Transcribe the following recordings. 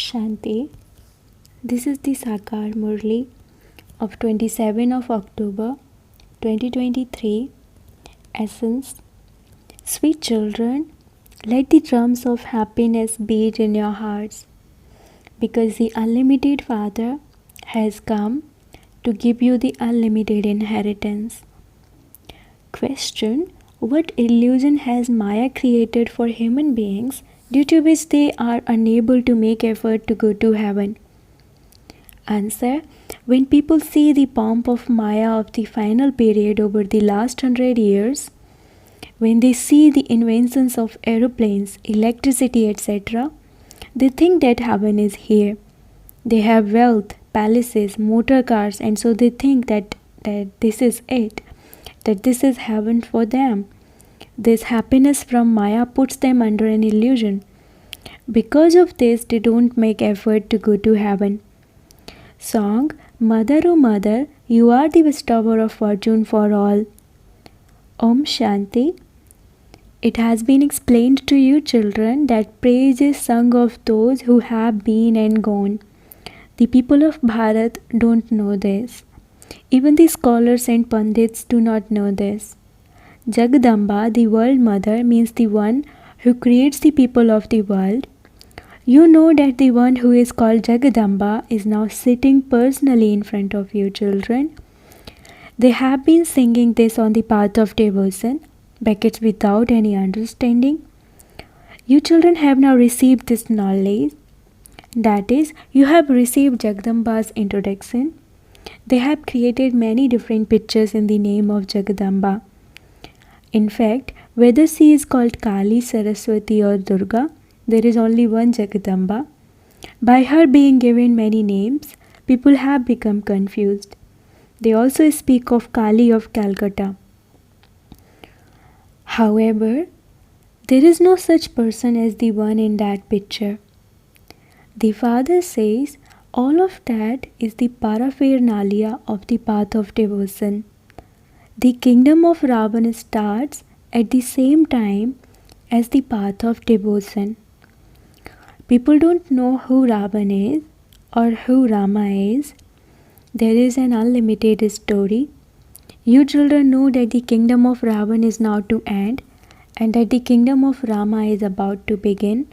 Shanti. This is the Sakar Murli of 27 of October 2023. Essence. Sweet children, let the drums of happiness beat in your hearts, because the unlimited Father has come to give you the unlimited inheritance. Question. What illusion has Maya created for human beings due to which they are unable to make effort to go to heaven? Answer. When people see the pomp of Maya of the final period over the last 100 years, when they see the inventions of aeroplanes, electricity, etc., they think that heaven is here. They have wealth, palaces, motor cars, and so they think that this is it, that this is heaven for them. This happiness from Maya puts them under an illusion. Because of this, they don't make effort to go to heaven. Song. Mother, O Mother, you are the bestower of fortune for all. Om Shanti. It has been explained to you, children, that praise is sung of those who have been and gone. The people of Bharat don't know this. Even the scholars and pundits do not know this. Jagadamba, the world mother, means the one who creates the people of the world. You know that the one who is called Jagadamba is now sitting personally in front of you, children. They have been singing this on the path of devotion, brackets without any understanding. You children have now received this knowledge. That is, you have received Jagadamba's introduction. They have created many different pictures in the name of Jagadamba. In fact, whether she is called Kali, Saraswati or Durga, there is only one Jagadamba. By her being given many names, people have become confused. They also speak of Kali of Calcutta. However, there is no such person as the one in that picture. The Father says all of that is the paraphernalia of the path of devotion. The kingdom of Ravan starts at the same time as the path of devotion. People don't know who Ravan is or who Rama is. There is an unlimited story. You children know that the kingdom of Ravan is now to end and that the kingdom of Rama is about to begin.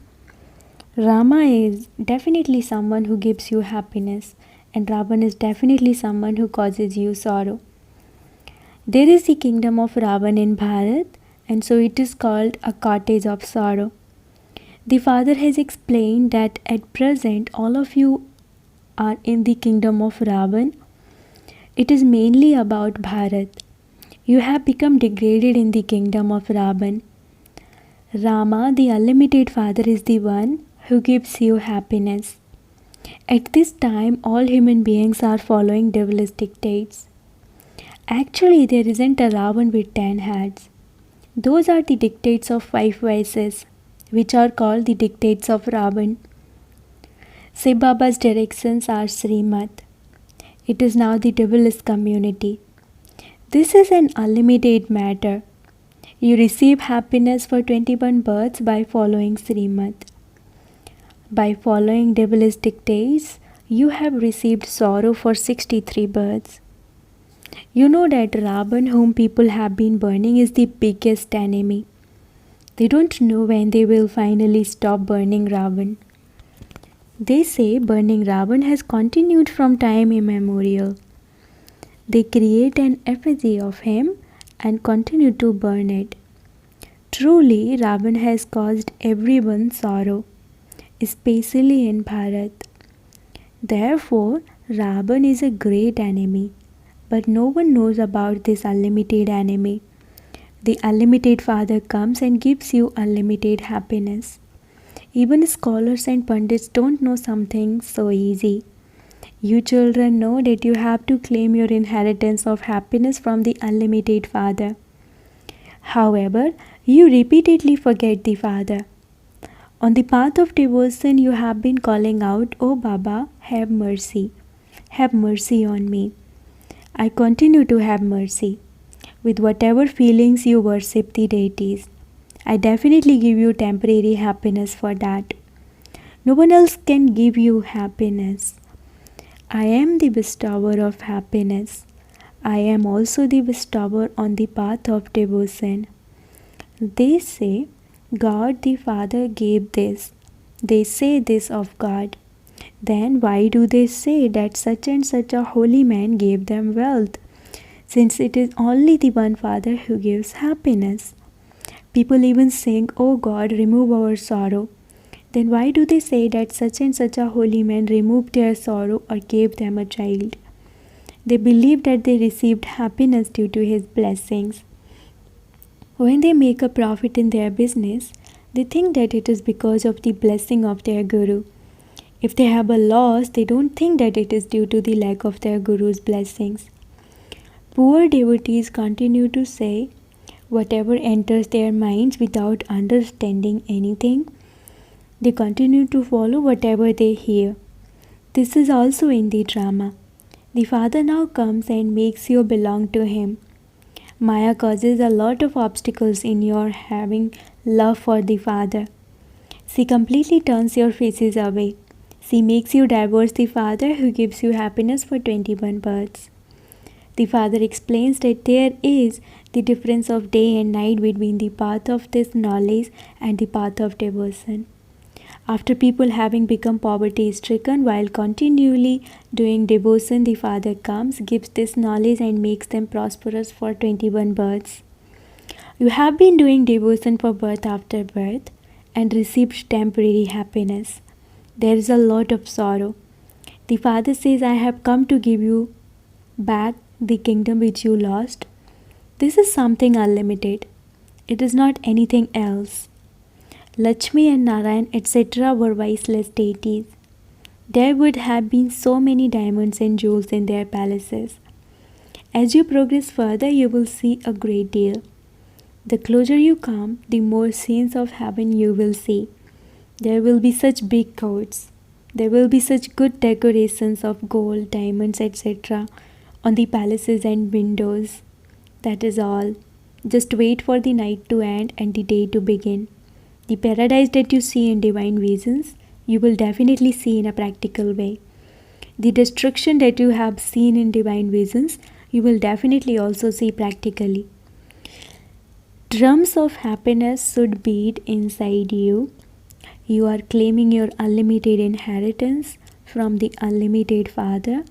Rama is definitely someone who gives you happiness, and Ravan is definitely someone who causes you sorrow. There is the kingdom of Ravan in Bharat, and so it is called a cottage of sorrow. The Father has explained that at present all of you are in the kingdom of Ravan. It is mainly about Bharat. You have become degraded in the kingdom of Ravan. Rama, the unlimited Father, is the one who gives you happiness. At this time, all human beings are following devil's dictates. Actually, there isn't a Ravan with 10 heads. Those are the dictates of 5 vices, which are called the dictates of Ravan. Sai Baba's directions are Srimad. It is now the devil's community. This is an unlimited matter. You receive happiness for 21 births by following Srimad. By following devil's dictates, you have received sorrow for 63 births. You know that Ravan, whom people have been burning, is the biggest enemy. They don't know when they will finally stop burning Ravan. They say burning Ravan has continued from time immemorial. They create an effigy of him and continue to burn it. Truly, Ravan has caused everyone sorrow, especially in Bharat. Therefore, Ravan is a great enemy, but no one knows about this unlimited enemy. The unlimited Father comes and gives you unlimited happiness. Even scholars and pundits don't know something so easy. You children know that you have to claim your inheritance of happiness from the unlimited Father. However, you repeatedly forget the Father. On the path of devotion, you have been calling out, "Oh Baba, have mercy. Have mercy on me." I continue to have mercy. With whatever feelings you worship the deities, I definitely give you temporary happiness for that. No one else can give you happiness. I am the bestower of happiness. I am also the bestower on the path of devotion. They say God the Father gave this. They say this of God. Then why do they say that such and such a holy man gave them wealth? Since it is only the one Father who gives happiness. People even sing, "Oh God, remove our sorrow." Then why do they say that such and such a holy man removed their sorrow or gave them a child? They believe that they received happiness due to his blessings. When they make a profit in their business, they think that it is because of the blessing of their guru. If they have a loss, they don't think that it is due to the lack of their guru's blessings. Poor devotees continue to say whatever enters their minds without understanding anything. They continue to follow whatever they hear. This is also in the drama. The Father now comes and makes you belong to him. Maya causes a lot of obstacles in your having love for the Father. She completely turns your faces away. She makes you divorce the Father who gives you happiness for 21 births. The Father explains that there is the difference of day and night between the path of this knowledge and the path of devotion. After people having become poverty stricken while continually doing devotion, the Father comes, gives this knowledge and makes them prosperous for 21 births. You have been doing devotion for birth after birth and received temporary happiness. There is a lot of sorrow. The Father says, I have come to give you back the kingdom which you lost. This is something unlimited. It is not anything else. Lakshmi and Narayan, etc. were viceless deities. There would have been so many diamonds and jewels in their palaces. As you progress further, you will see a great deal. The closer you come, the more scenes of heaven you will see. There will be such big courts. There will be such good decorations of gold, diamonds, etc. on the palaces and windows. That is all. Just wait for the night to end and the day to begin. The paradise that you see in divine visions, you will definitely see in a practical way. The destruction that you have seen in divine visions, you will definitely also see practically. Drums of happiness should beat inside you. You are claiming your unlimited inheritance from the unlimited Father.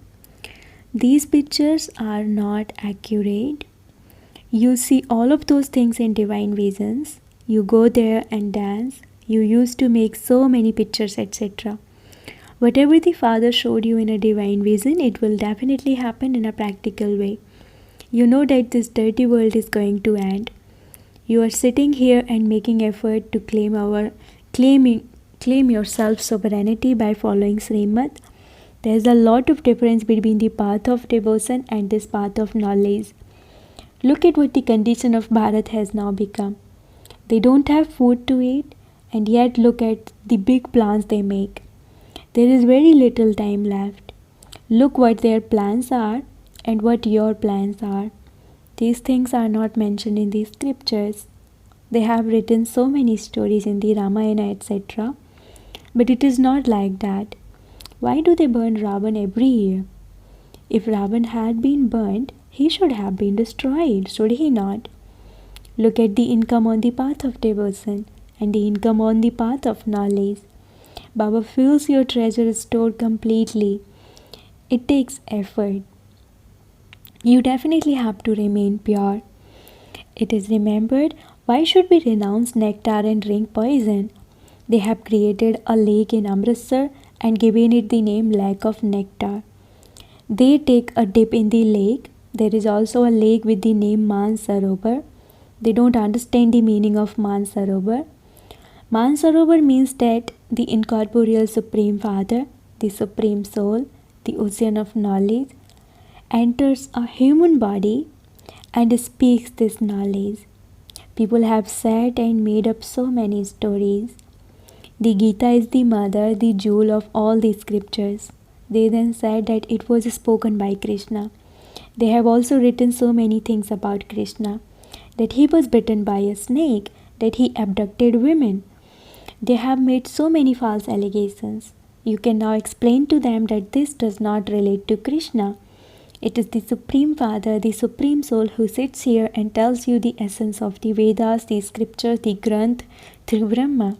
These pictures are not accurate. You see all of those things in divine visions. You go there and dance. You used to make so many pictures, etc. Whatever the Father showed you in a divine vision, it will definitely happen in a practical way. You know that this dirty world is going to end. You are sitting here and making effort to claim your self-sovereignty by following Srimad. There is a lot of difference between the path of devotion and this path of knowledge. Look at what the condition of Bharat has now become. They don't have food to eat, and yet look at the big plans they make. There is very little time left. Look what their plans are and what your plans are. These things are not mentioned in the scriptures. They have written so many stories in the Ramayana, etc. But it is not like that. Why do they burn Ravan every year? If Ravan had been burnt, he should have been destroyed, should he not? Look at the income on the path of devotion and the income on the path of knowledge. Baba fills your treasure store completely. It takes effort. You definitely have to remain pure. It is remembered, why should we renounce nectar and drink poison? They have created a lake in Amritsar and given it the name Lake of Nectar. They take a dip in the lake. There is also a lake with the name Mansarovar. They don't understand the meaning of Mansarovar. Mansarovar means that the incorporeal Supreme Father, the Supreme Soul, the ocean of knowledge, enters a human body and speaks this knowledge. People have sat and made up so many stories. The Gita is the mother, the jewel of all the scriptures. They then said that it was spoken by Krishna. They have also written so many things about Krishna. That he was bitten by a snake, that he abducted women. They have made so many false allegations. You can now explain to them that this does not relate to Krishna. It is the Supreme Father, the Supreme Soul who sits here and tells you the essence of the Vedas, the scriptures, the Granth through Brahma.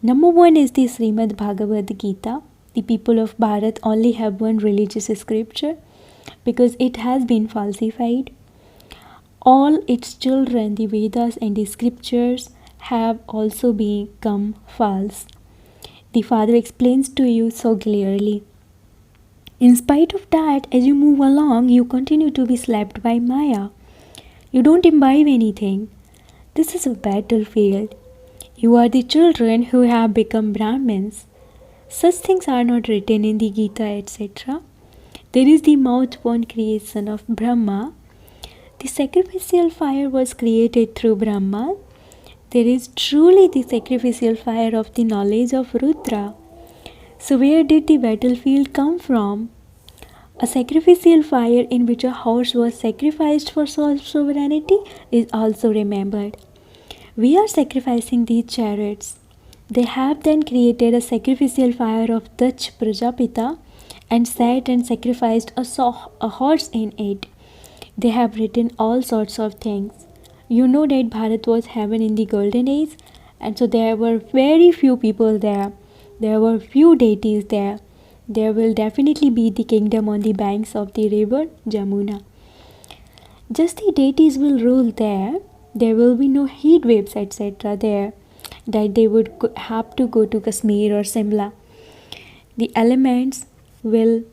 Number one is the Srimad Bhagavad Gita. The people of Bharat only have one religious scripture because it has been falsified. All its children, the Vedas and the scriptures, have also become false. The Father explains to you so clearly. In spite of that, as you move along, you continue to be slapped by Maya. You don't imbibe anything. This is a battlefield. You are the children who have become Brahmins. Such things are not written in the Gita, etc. There is the mouth-born creation of Brahma. The sacrificial fire was created through Brahma. There is truly the sacrificial fire of the knowledge of Rudra. So where did the battlefield come from? A sacrificial fire in which a horse was sacrificed for sovereignty is also remembered. We are sacrificing these chariots. They have then created a sacrificial fire of Dach Prajapita and sat and sacrificed a horse in it. They have written all sorts of things. You know that Bharat was heaven in the golden age, and so there were very few people there. There were few deities there. There will definitely be the kingdom on the banks of the river Jamuna. Just the deities will rule there. There will be no heat waves, etc. there, that they would have to go to Kashmir or Simla. The elements will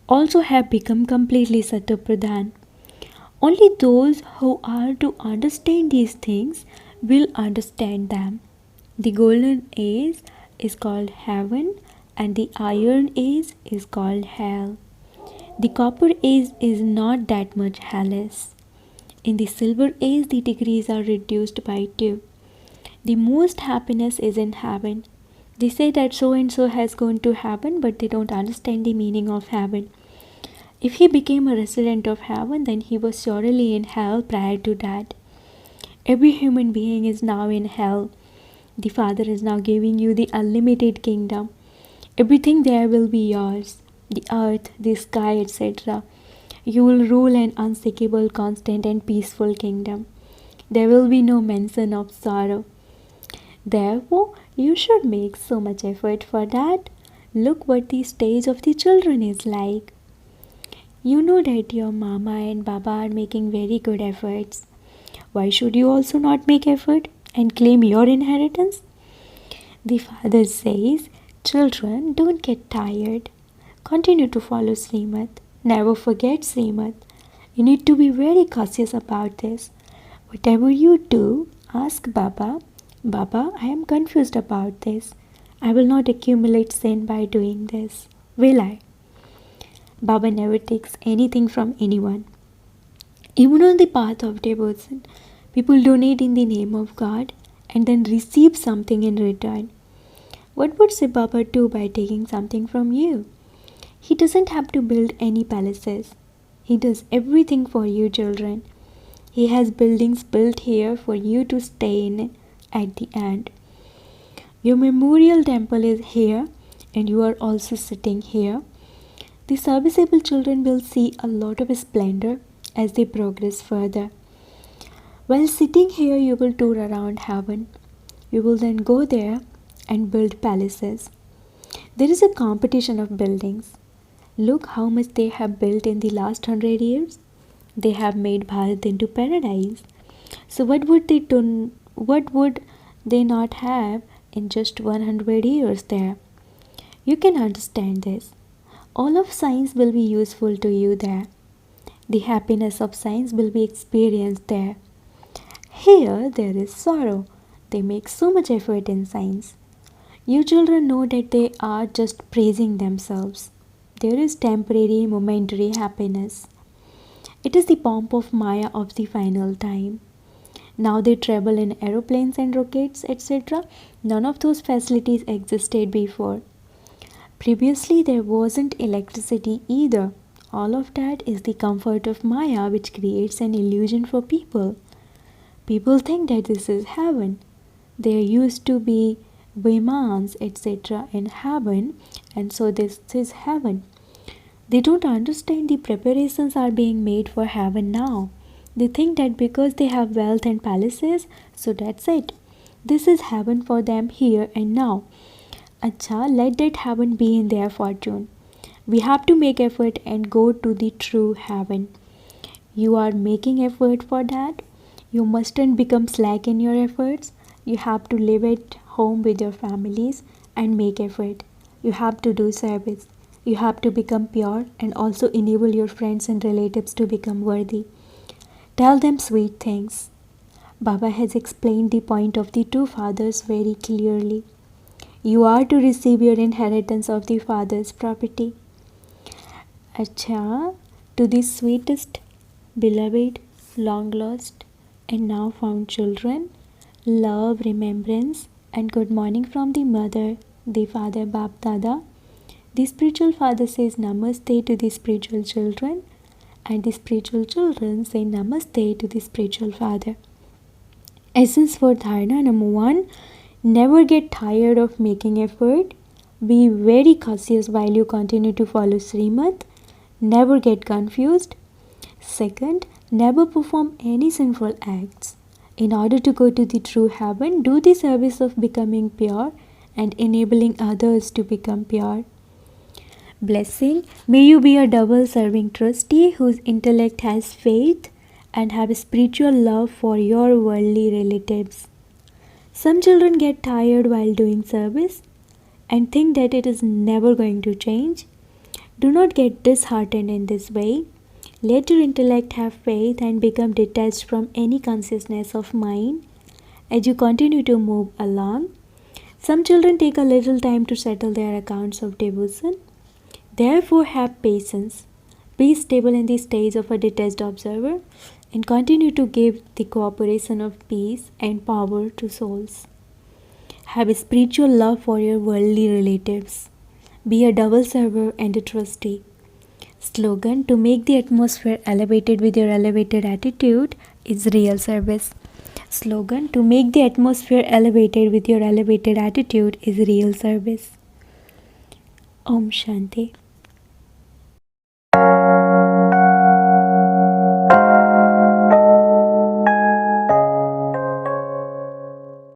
also have become completely Satya-pradhan. Only those who are to understand these things will understand them. The golden age is called heaven and the iron age is called hell. The copper age is not that much hellish. In the silver age, the degrees are reduced by 2. The most happiness is in heaven. They say that so and so has gone to heaven, but they don't understand the meaning of heaven. If he became a resident of heaven, then he was surely in hell prior to that. Every human being is now in hell. The Father is now giving you the unlimited kingdom. Everything there will be yours. The earth, the sky, etc. You will rule an unshakable, constant and peaceful kingdom. There will be no mention of sorrow. Therefore, you should make so much effort for that. Look what the stage of the children is like. You know that your mama and baba are making very good efforts. Why should you also not make effort and claim your inheritance? The Father says, children, don't get tired. Continue to follow Srimad. Never forget Srimad. You need to be very cautious about this. Whatever you do, ask Baba, Baba, I am confused about this. I will not accumulate sin by doing this. Will I? Baba never takes anything from anyone. Even on the path of devotion, people donate in the name of God and then receive something in return. What would Sai Baba do by taking something from you? He doesn't have to build any palaces. He does everything for you, children. He has buildings built here for you to stay in at the end. Your memorial temple is here and you are also sitting here. The serviceable children will see a lot of splendor as they progress further. While sitting here, you will tour around heaven. You will then go there and build palaces. There is a competition of buildings. Look how much they have built in the last 100 years. They have made Bharat into paradise. So what would they not have in just 100 years there? You can understand this. All of science will be useful to you there. The happiness of science will be experienced there. Here there is sorrow. They make so much effort in science. You children know that they are just praising themselves. There is temporary, momentary happiness. It is the pomp of Maya of the final time. Now they travel in aeroplanes and rockets, etc. None of those facilities existed before. Previously, there wasn't electricity either. All of that is the comfort of Maya, which creates an illusion for people. People think that this is heaven. There used to be Vimans, etc. in heaven, and so this is heaven. They don't understand the preparations are being made for heaven now. They think that because they have wealth and palaces, so that's it. This is heaven for them here and now. Acha, let that heaven be in their fortune. We have to make effort and go to the true heaven. You are making effort for that. You mustn't become slack in your efforts. You have to live at home with your families and make effort. You have to do service. You have to become pure and also enable your friends and relatives to become worthy. Tell them sweet things. Baba has explained the point of the two fathers very clearly. You are to receive your inheritance of the father's property. Acha, to the sweetest, beloved, long lost, and now found children, love, remembrance, and good morning from the mother, the father, Bap Dada. The spiritual father says Namaste to the spiritual children, and the spiritual children say Namaste to the spiritual father. Essence for Dharana number 1. Never get tired of making effort. Be very cautious while you continue to follow Srimad. Never get confused. Second, never perform any sinful acts. In order to go to the true heaven, do the service of becoming pure and enabling others to become pure. Blessing, may you be a double serving trustee whose intellect has faith and have spiritual love for your worldly relatives. Some children get tired while doing service and think that it is never going to change. Do not get disheartened in this way. Let your intellect have faith and become detached from any consciousness of mind as you continue to move along. Some children take a little time to settle their accounts of devotion. Therefore, have patience. Be stable in the stage of a detached observer and continue to give the cooperation of peace and power to souls. Have a spiritual love for your worldly relatives. Be a double server and a trustee. Slogan, to make the atmosphere elevated with your elevated attitude is real service. Slogan, to make the atmosphere elevated with your elevated attitude is real service. Om Shanti.